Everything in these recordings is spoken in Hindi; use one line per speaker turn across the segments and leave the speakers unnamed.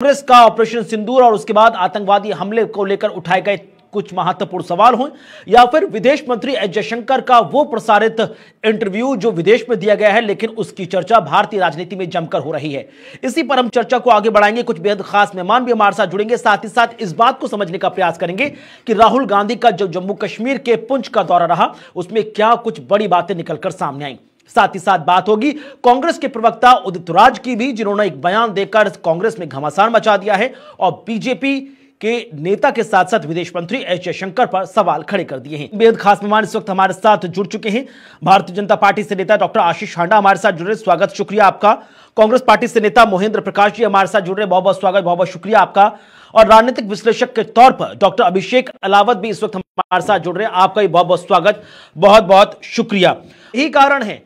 कांग्रेस का ऑपरेशन सिंदूर और उसके बाद आतंकवादी हमले को लेकर उठाए गए कुछ महत्वपूर्ण सवाल हों या फिर विदेश मंत्री एस जयशंकर का वो प्रसारित इंटरव्यू जो विदेश में दिया गया है, लेकिन उसकी चर्चा भारतीय राजनीति में जमकर हो रही है। इसी पर हम चर्चा को आगे बढ़ाएंगे। कुछ बेहद खास मेहमान भी हमारे साथ जुड़ेंगे। साथ ही साथ इस बात को समझने का प्रयास करेंगे कि राहुल गांधी का जो जम्मू कश्मीर के पुंछ का दौरा रहा, उसमें क्या कुछ बड़ी बातें निकलकर सामने आई। साथ ही साथ बात होगी कांग्रेस के प्रवक्ता उदित राज की भी, जिन्होंने एक बयान देकर कांग्रेस में घमासान मचा दिया है और बीजेपी के नेता के साथ साथ विदेश मंत्री एस जयशंकर पर सवाल खड़े कर दिए हैं। बेहद खास मेहमान इस वक्त हमारे साथ जुड़ चुके हैं। भारतीय जनता पार्टी से नेता डॉक्टर आशीष हांडा हमारे साथ जुड़ रहे, स्वागत शुक्रिया आपका। कांग्रेस पार्टी से नेता मोहेंद्र प्रकाश जी हमारे साथ जुड़ रहे, बहुत बहुत स्वागत, बहुत बहुत शुक्रिया आपका। और राजनीतिक विश्लेषक के तौर पर डॉक्टर अभिषेक अलावत भी इस वक्त हमारे साथ जुड़ रहे हैं, आपका भी बहुत बहुत स्वागत, बहुत बहुत शुक्रिया। यही कारण है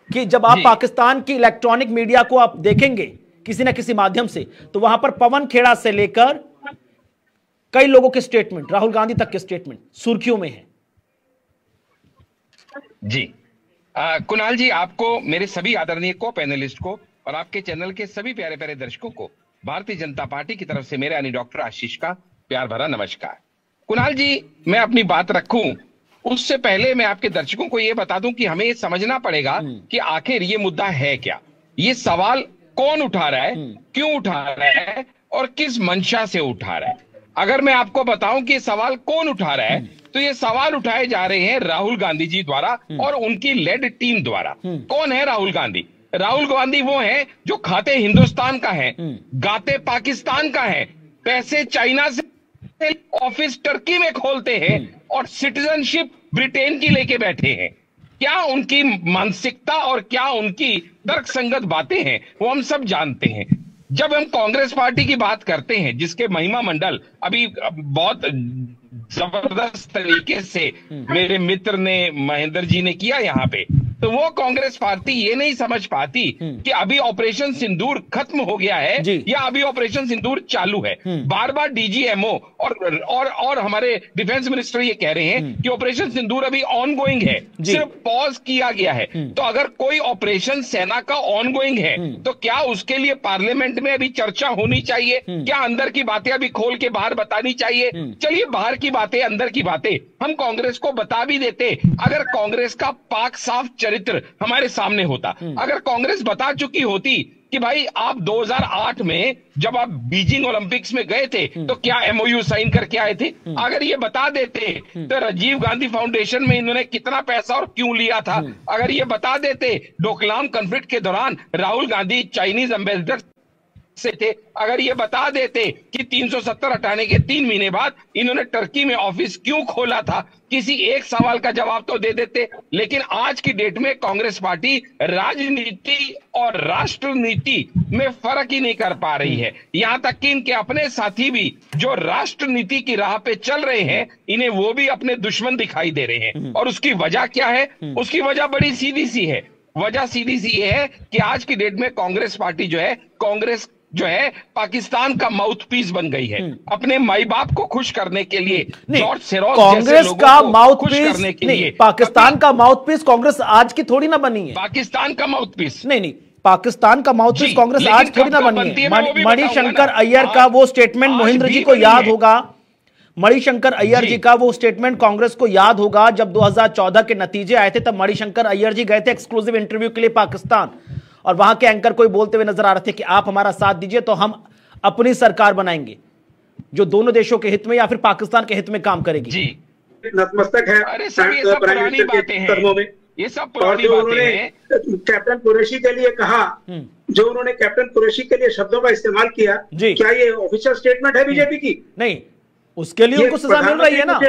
कि जब आप पाकिस्तान की इलेक्ट्रॉनिक मीडिया को आप देखेंगे किसी न किसी माध्यम से, तो वहां पर पवन खेड़ा से लेकर कई लोगों के स्टेटमेंट, राहुल गांधी तक के स्टेटमेंट सुर्खियों में है।
जी कुणाल जी, आपको, मेरे सभी आदरणीय को पैनलिस्ट को और आपके चैनल के सभी प्यारे प्यारे दर्शकों को भारतीय जनता पार्टी की तरफ से मेरे यानी डॉक्टर आशीष का प्यार भरा नमस्कार। कुणाल जी, मैं अपनी बात रखूं उससे पहले मैं आपके दर्शकों को यह बता दूं कि हमें यह समझना पड़ेगा कि आखिर ये मुद्दा है क्या, ये सवाल कौन उठा रहा है, क्यों उठा रहा है और किस मंशा से उठा रहा है। अगर मैं आपको बताऊं कि ये सवाल कौन उठा रहा है, तो ये सवाल उठाए जा रहे हैं राहुल गांधी जी द्वारा और उनकी लेड टीम द्वारा। कौन है राहुल गांधी? राहुल गांधी वो है जो खाते हिंदुस्तान का है, गाते पाकिस्तान का है, पैसे चाइना से, ऑफिस टर्की में खोलते हैं और सिटीजनशिप ब्रिटेन की लेके बैठे हैं। क्या उनकी मानसिकता और क्या उनकी तर्कसंगत बातें हैं, वो हम सब जानते हैं। जब हम कांग्रेस पार्टी की बात करते हैं, जिसके महिमा मंडल अभी बहुत जबरदस्त तरीके से मेरे मित्र ने, महेंद्र जी ने किया यहाँ पे, तो वो कांग्रेस पार्टी ये नहीं समझ पाती कि अभी ऑपरेशन सिंदूर खत्म हो गया है या अभी ऑपरेशन सिंदूर चालू है। बार बार डीजीएमओ और हमारे डिफेंस मिनिस्टर ये कह रहे हैं कि ऑपरेशन सिंदूर अभी ऑनगोइंग है, सिर्फ पॉज किया गया है। तो अगर कोई ऑपरेशन सेना का ऑनगोइंग है, तो क्या उसके लिए पार्लियामेंट में अभी चर्चा होनी चाहिए? क्या अंदर की बातें अभी खोल के बाहर बतानी चाहिए? चलिए, बाहर की बातें, अंदर की बातें हम कांग्रेस को बता भी देते अगर कांग्रेस का पाक साफ चरित्र हमारे सामने होता। अगर कांग्रेस बता चुकी होती कि भाई आप 2008 में जब आप बीजिंग ओलंपिक्स में गए थे तो क्या एमओयू साइन करके आए थे, अगर ये बता देते तो राजीव गांधी फाउंडेशन में इन्होंने कितना पैसा और क्यों लिया था, अगर ये बता देते डोकलाम कॉन्फ्लिक्ट के दौरान राहुल गांधी चाइनीज एम्बेसडर से थे, अगर ये बता देते कि 370 हटाने के 3 महीने बाद इन्होंने टर्की में ऑफिस क्यों खोला था, किसी एक सवाल का जवाब तो दे देते। लेकिन आज की डेट में कांग्रेस पार्टी राजनीति और राष्ट्रनीति में फर्क ही नहीं कर पा रही है। यहां तक कि इनके अपने साथी भी जो राष्ट्रनीति की राह पे चल रहे हैं, इन्हें वो भी अपने दुश्मन दिखाई दे रहे हैं। और उसकी वजह क्या है? उसकी वजह बड़ी सीधी सी है। वजह सीधी सी ये है कि आज की डेट में कांग्रेस पार्टी जो है, कांग्रेस जो है पाकिस्तान का माउथपीस बन गई है, अपने माई बाप को खुश करने के लिए। जॉर्ज सोरोस
कांग्रेस का माउथपीस नहीं, पाकिस्तान का माउथपीस कांग्रेस आज की थोड़ी ना बनी है।
पाकिस्तान का माउथपीस
नहीं, पाकिस्तान का माउथपीस कांग्रेस आज थोड़ी ना बनी है। मणिशंकर अय्यर का वो स्टेटमेंट मोहिंद्र जी को याद होगा, मणिशंकर अय्यर जी का वो स्टेटमेंट कांग्रेस को याद होगा। जब 2014 के नतीजे आए थे, तब मणिशंकर अय्यर जी गए थे एक्सक्लूसिव इंटरव्यू के लिए पाकिस्तान, और वहां के एंकर को बोलते हुए नजर आ रहे थे कि आप हमारा साथ दीजिए तो हम अपनी सरकार बनाएंगे जो दोनों देशों के हित में या फिर पाकिस्तान के हित में काम करेगी।
जी,
नतमस्तक है।
अरे सब ये सब पुरानी बातें हैं, ये सब पुरानी बातें हैं।
कैप्टन कुरैशी के लिए कहा, जो उन्होंने कैप्टन कुरैशी के लिए शब्दों का इस्तेमाल किया, क्या ये ऑफिशियल स्टेटमेंट है बीजेपी की?
नहीं, उसके लिए उनको सजा मिल रही है ना,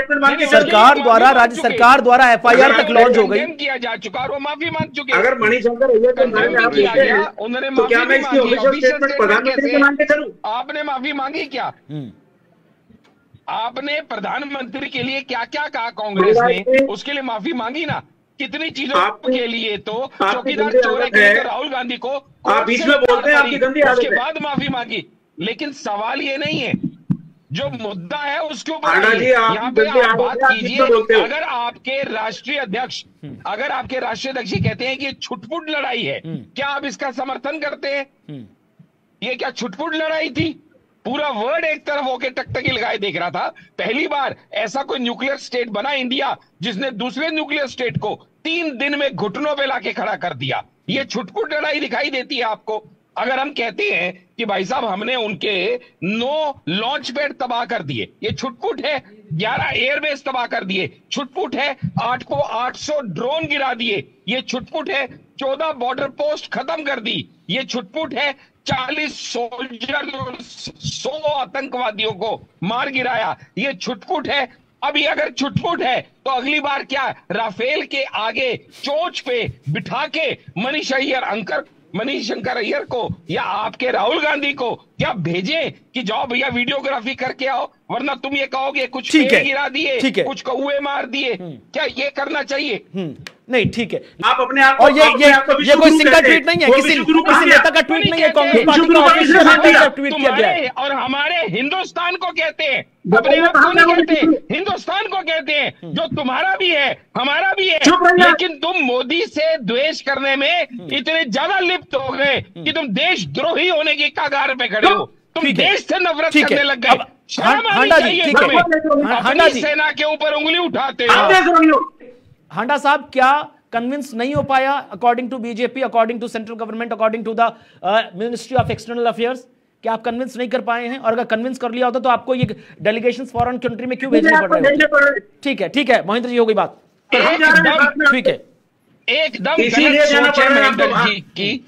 सरकार द्वारा, राज्य सरकार द्वारा एफआईआर तक लॉन्च हो गई,
किया जा चुका और वो माफी मांग चुके।
अगर मणिशंकर अय्यर के बारे में आप लिखते हैं, तो क्या मैं इसकी ऑफिशियल स्टेटमेंट प्रधानमंत्री के मान के चलूं?
आपने माफी मांगी क्या? आपने प्रधानमंत्री के लिए क्या क्या कहा कांग्रेस ने? उसके लिए माफी मांगी ना, कितनी चीजों के लिए तो चौकीदार चौरे के लिए राहुल गांधी को
आप बीच में बोलते हैं, आपकी गंदी आदत है,
उसके बाद माफी मांगी। लेकिन सवाल ये नहीं है, जो मुद्दा है उसके ऊपर यहाँ पे आप बात कीजिए। अगर आपके राष्ट्रीय अध्यक्ष कहते हैं कि ये छुटपुट लड़ाई है, क्या आप इसका समर्थन करते हैं? ये क्या छुटपुट लड़ाई थी? पूरा वर्ल्ड एक तरफ होके टकटकी लगाए देख रहा था। पहली बार ऐसा कोई न्यूक्लियर स्टेट बना इंडिया जिसने दूसरे न्यूक्लियर स्टेट को 3 दिन में घुटनों पे लाके खड़ा कर दिया। ये छुटपुट लड़ाई दिखाई देती है आपको? अगर हम कहते हैं कि भाई साहब हमने उनके 9 लॉन्च पैड तबाह कर दिए, ये छुटपुट है। 11 एयरबेस तबाह कर दिए, छुटपुट है। 800 ड्रोन गिरा दिए, ये छुटपुट है। 14 बॉर्डर पोस्ट खत्म कर दी, ये छुटपुट है। 40 सोल्जर 100 आतंकवादियों को मार गिराया, ये छुटपुट है। अभी अगर छुटपुट है तो अगली बार क्या, राफेल के आगे चोंच पे बिठा के मनीषशंकर अय्यर को या आपके राहुल गांधी को क्या भेजें कि जाओ भैया वीडियोग्राफी करके आओ, वरना तुम ये कहोगे कुछ पेड़ गिरा दिए, कुछ कौए मार दिए। क्या ये करना चाहिए?
नहीं, ठीक है।
आप अपने आप
और ये कोई सिंगल ट्वीट नहीं है, किसी नेता का ट्वीट नहीं है, कांग्रेस पार्टी का ऑफिशियल ट्वीट किया गया है।
और हमारे हिंदुस्तान को कहते हैं, अपने आप को नहीं कहते, हिंदुस्तान को कहते हैं, जो तुम्हारा भी है हमारा भी है। लेकिन तुम मोदी से द्वेष करने में इतने ज्यादा लिप्त हो गए कि तुम देशद्रोही होने की कगार पे खड़े हो। तुम देश से नफरत करने लग गए।
हांडा जी, ठीक है, हांडा जी
सेना के ऊपर उंगली उठाते हो।
हांडा साहब, क्या कन्विंस नहीं हो पाया according to BJP, according to central government, according to the ministry of external affairs? क्या आप कन्विंस नहीं कर पाए हैं? और अगर कन्विंस कर लिया होता तो आपको ये डेलीगेशन फॉरेन कंट्री में क्यों भेजने पड़ रहे हैं? ठीक है, ठीक है महेंद्र जी, हो गई बात। ठीक है,
एकदम गलत सोच है महेंद्र जी की,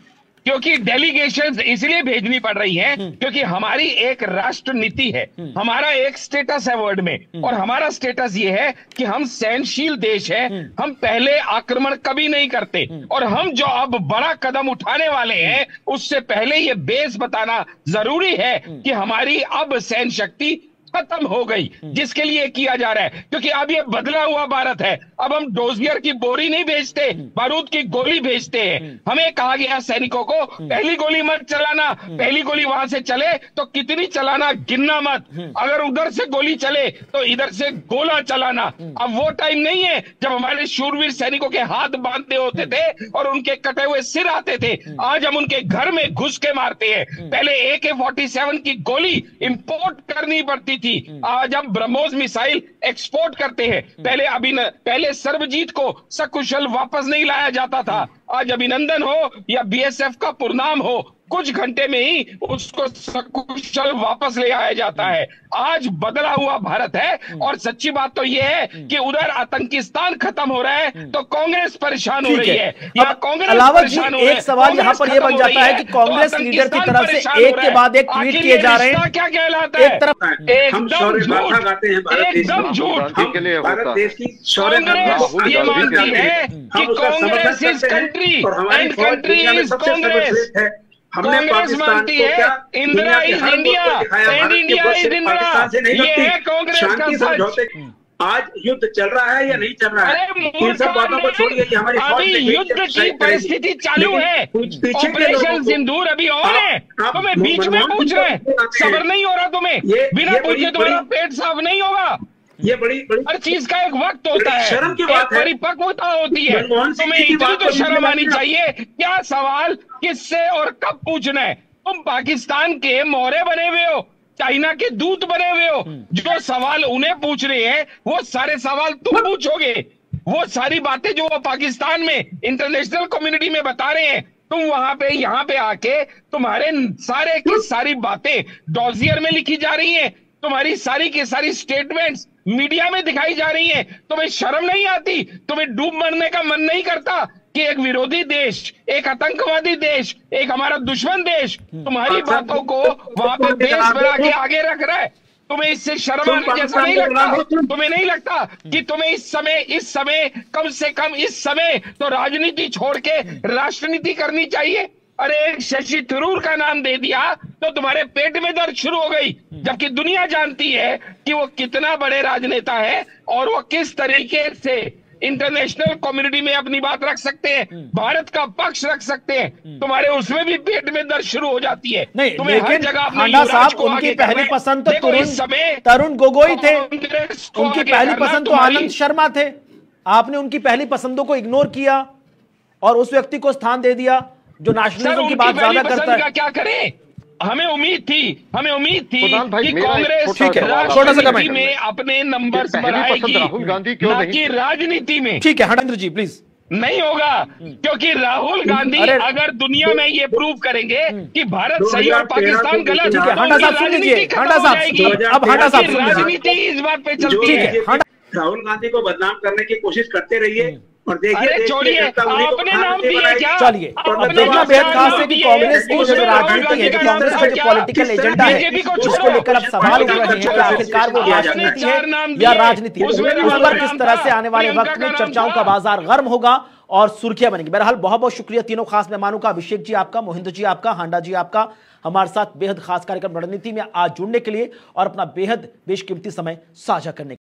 क्योंकि डेलीगेशंस इसलिए भेजनी पड़ रही है क्योंकि हमारी एक राष्ट्र नीति है, हमारा एक स्टेटस है वर्ल्ड में। और हमारा स्टेटस ये है कि हम सहनशील देश है, हम पहले आक्रमण कभी नहीं करते। और हम जो अब बड़ा कदम उठाने वाले हैं उससे पहले ये बेस बताना जरूरी है कि हमारी अब सहन शक्ति खत्म हो गई, जिसके लिए किया जा रहा है। क्योंकि अब ये बदला हुआ भारत है, अब हम डोजियर की बोरी नहीं भेजते, बारूद की गोली भेजते हैं। हमें कहा गया सैनिकों को पहली गोली मत चलाना, पहली गोली वहां से चले तो कितनी चलाना गिनना मत, अगर उधर से गोली चले तो इधर से गोला चलाना। अब वो टाइम नहीं है जब हमारे शूरवीर सैनिकों के हाथ बांधते होते थे और उनके कटे हुए सिर आते थे। आज हम उनके घर में घुस के मारते हैं। पहले AK-47 की गोली इंपोर्ट करनी पड़ती थी, आज हम ब्रह्मोस मिसाइल एक्सपोर्ट करते हैं। पहले सर्वजीत को सकुशल वापस नहीं लाया जाता था, आज अभिनंदन हो या BSF का पुरनाम हो, कुछ घंटे में ही उसको सकुशल वापस ले आया जाता है। आज बदला हुआ भारत है। और सच्ची बात तो यह है कि उधर आतंकिस्तान खत्म हो रहा है तो कांग्रेस परेशान हो रही है, या कांग्रेस परेशान हो रही है।
एक सवाल यहाँ पर यह बन जाता है कि कांग्रेस लीडर की तरफ से एक के बाद एक ट्वीट किए जा रहे हैं।
क्या कहलाता है?
एक तरफ
एकदम झूठ। कांग्रेस ये मानती है कि Congress is country and country is Congress. Congress मानती है Indira is India and India is Indira. ये है कांग्रेस का सच।
आज युद्ध चल रहा है या नहीं चल रहा है, इन सब बातों को छोड़िए कि हमारी
अभी युद्ध की परिस्थिति चालू है, ऑपरेशन सिंदूर अभी और है। तुम्हें बीच में पूछ रहे हैं, सब्र नहीं हो रहा तुम्हें? बिना पूछे तुम्हारा पेट साफ नहीं होगा।
ये बड़ी
हर चीज का एक वक्त होता है,
शर्म की बात है,
परिपक्वता होती है। तुम्हें इतनी तो शर्म आनी चाहिए। क्या सवाल किससे और कब पूछना है? तुम पाकिस्तान के मोहरे बने हुए हो, चाइना के दूत बने हुए हो। जो सवाल उन्हें पूछ रहे हैं वो सारे सवाल तुम पूछोगे। वो सारी बातें जो वो पाकिस्तान में इंटरनेशनल कम्युनिटी में बता रहे हैं, तुम वहां पे यहाँ पे आके तुम्हारे सारे की सारी बातें डॉजियर में लिखी जा रही हैं, तुम्हारी सारी की सारी स्टेटमेंट्स मीडिया में दिखाई जा रही हैं। तुम्हें शर्म नहीं आती? तुम्हें डूब मरने का मन नहीं करता कि एक विरोधी देश, एक आतंकवादी देश, एक हमारा दुश्मन देश तुम्हारी बातों को वहां पे बेस बना के आगे रख रहा है? तुम्हें इससे शर्म आने जैसा नहीं लगता? तुम्हें नहीं लगता कि तुम्हें इस समय कम से कम इस समय तो राजनीति छोड़ के राष्ट्रनीति करनी चाहिए? अरे एक शशि थरूर का नाम दे दिया तो तुम्हारे पेट में दर्द शुरू हो गई, जबकि दुनिया जानती है कि वो कितना बड़े राजनेता है और वो किस तरीके से इंटरनेशनल कम्युनिटी में अपनी बात रख सकते हैं, भारत का पक्ष रख सकते हैं। तुम्हारे उसमें भी पेट में दर्द शुरू हो जाती है।
नहीं,
तुम्हें हर जगह
हांडा साहब, उनकी पहली पसंद तो तरुण गोगोई थे, उनकी पहली पसंद तो आनंद शर्मा थे। आपने उनकी पहली पसंदों को इग्नोर किया और उस व्यक्ति को स्थान दे दिया जो नेशनलिज्म की बात ज्यादा करता है।
क्या करें? हमें उम्मीद थी कि कांग्रेस राजनीति में अपने नंबर बढ़ाएगी,
राहुल गांधी क्यों नहीं?
कि राजनीति में।
ठीक है हरेंद्र जी प्लीज।
नहीं होगा, क्योंकि राहुल गांधी अगर दुनिया में ये प्रूव करेंगे कि भारत सही और पाकिस्तान गलत,
हांडा साहब सुन लीजिए, हांडा साहब अब हांडा साहब सुन लीजिए,
राजनीति इस बात पे चलती है।
राहुल गांधी को बदनाम करने की कोशिश करते रहिए और देखिए,
छोड़िए, आपने नाम दिया क्या?
चलिए अब देखना बेहद खास है कि कांग्रेस की जो राजनीति है, जो कांग्रेस का जो पॉलिटिकल एजेंडा है, उसको लेकर अब सवाल उठ रहे हैं कि आखिरकार वो राजनीति है या राजनीति, उस पर किस तरह से आने वाले वक्त में चर्चाओं का बाजार गर्म होगा और सुर्खियां बनेगी। बहरहाल बहुत बहुत शुक्रिया तीनों खास मेहमानों का, अभिषेक जी आपका, मोहिंद्र जी आपका, हांडा जी आपका, हमारे साथ बेहद खास कार्यक्रम रणनीति में आज जुड़ने के लिए और अपना बेहद बेशकीमती समय साझा करने के लिए।